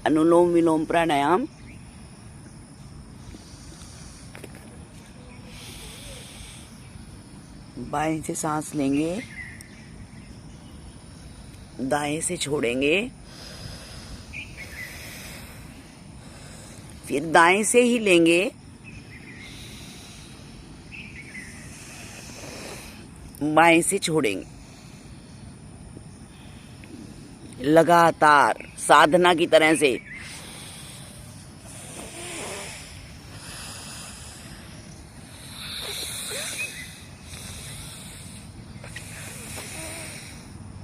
अनुलोम विलोम प्राणायाम। बाएं से सांस लेंगे, दाएं से छोड़ेंगे, फिर दाएं से ही लेंगे, बाएं से छोड़ेंगे। लगातार साधना की तरह से।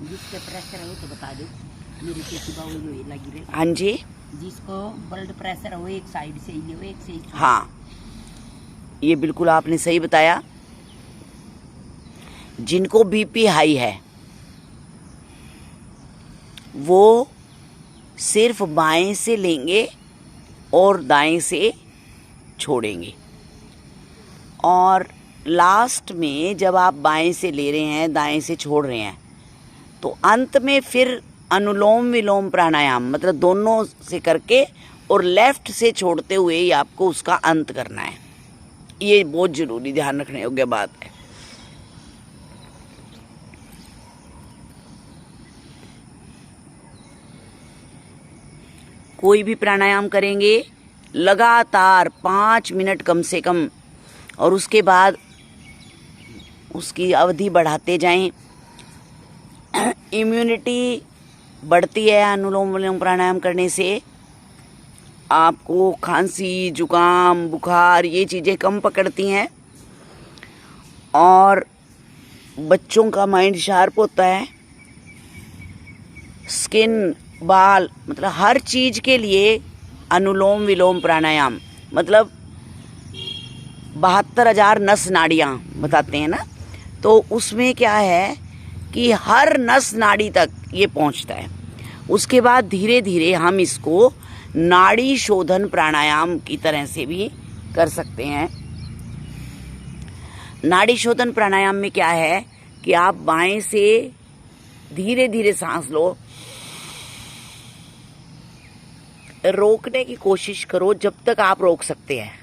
जिसके प्रेशर हो तो बता दो, मेरी पेटी बाउल में लगी रहे। हाँ जी, जिसको ब्लड प्रेशर हो एक साइड से ही ले, एक से ही। हाँ, ये बिल्कुल आपने सही बताया। जिनको बीपी हाई है वो सिर्फ बाएं से लेंगे और दाएं से छोड़ेंगे। और लास्ट में जब आप बाएं से ले रहे हैं, दाएं से छोड़ रहे हैं, तो अंत में फिर अनुलोम विलोम प्राणायाम, मतलब दोनों से करके और लेफ्ट से छोड़ते हुए ही आपको उसका अंत करना है। ये बहुत जरूरी, ध्यान रखने योग्य बात है। कोई भी प्राणायाम करेंगे लगातार 5 मिनट कम से कम, और उसके बाद उसकी अवधि बढ़ाते जाएं। इम्यूनिटी बढ़ती है अनुलोम विलोम प्राणायाम करने से। आपको खांसी, जुकाम, बुखार ये चीज़ें कम पकड़ती हैं, और बच्चों का माइंड शार्प होता है। स्किन, बाल, मतलब हर चीज़ के लिए अनुलोम विलोम प्राणायाम, मतलब 72,000 नस नाड़ियाँ बताते हैं ना, तो उसमें क्या है कि हर नस नाड़ी तक ये पहुंचता है। उसके बाद धीरे धीरे हम इसको नाड़ी शोधन प्राणायाम की तरह से भी कर सकते हैं। नाड़ी शोधन प्राणायाम में क्या है कि आप बाएं से धीरे धीरे सांस लो, रोकने की कोशिश करो जब तक आप रोक सकते हैं।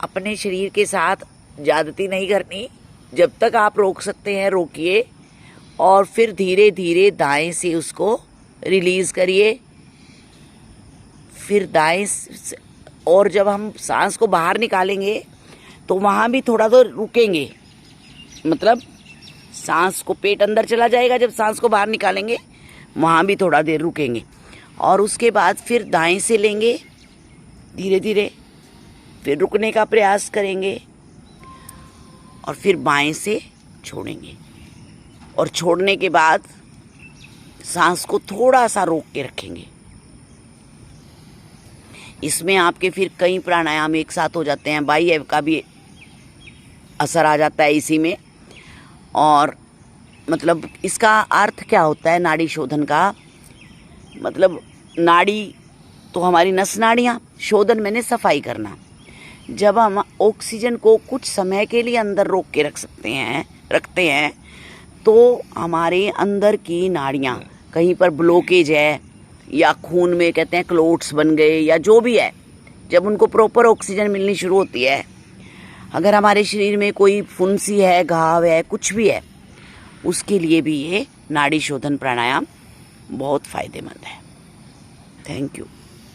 अपने शरीर के साथ ज्यादती नहीं करनी, जब तक आप रोक सकते हैं रोकिए, और फिर धीरे धीरे दाएं से उसको रिलीज करिए। फिर दाएं से, और जब हम सांस को बाहर निकालेंगे तो वहाँ भी थोड़ा तो रुकेंगे, मतलब सांस को, पेट अंदर चला जाएगा जब सांस को बाहर निकालेंगे, वहाँ भी थोड़ा देर रुकेंगे। और उसके बाद फिर दाएं से लेंगे धीरे धीरे, फिर रुकने का प्रयास करेंगे, और फिर बाएं से छोड़ेंगे। और छोड़ने के बाद सांस को थोड़ा सा रोक के रखेंगे। इसमें आपके फिर कई प्राणायाम एक साथ हो जाते हैं, बाह्य का भी असर आ जाता है इसी में। और मतलब इसका अर्थ क्या होता है नाड़ी शोधन का, मतलब नाड़ी तो हमारी नस नाड़ियाँ, शोधन मैंने सफाई करना। जब हम ऑक्सीजन को कुछ समय के लिए अंदर रोक के रखते हैं तो हमारे अंदर की नाड़ियाँ, कहीं पर ब्लॉकेज है या खून में कहते हैं क्लोट्स बन गए या जो भी है, जब उनको प्रॉपर ऑक्सीजन मिलनी शुरू होती है, अगर हमारे शरीर में कोई फुंसी है, घाव है, कुछ भी है, उसके लिए भी ये नाड़ी शोधन प्राणायाम बहुत फायदेमंद है। Thank you.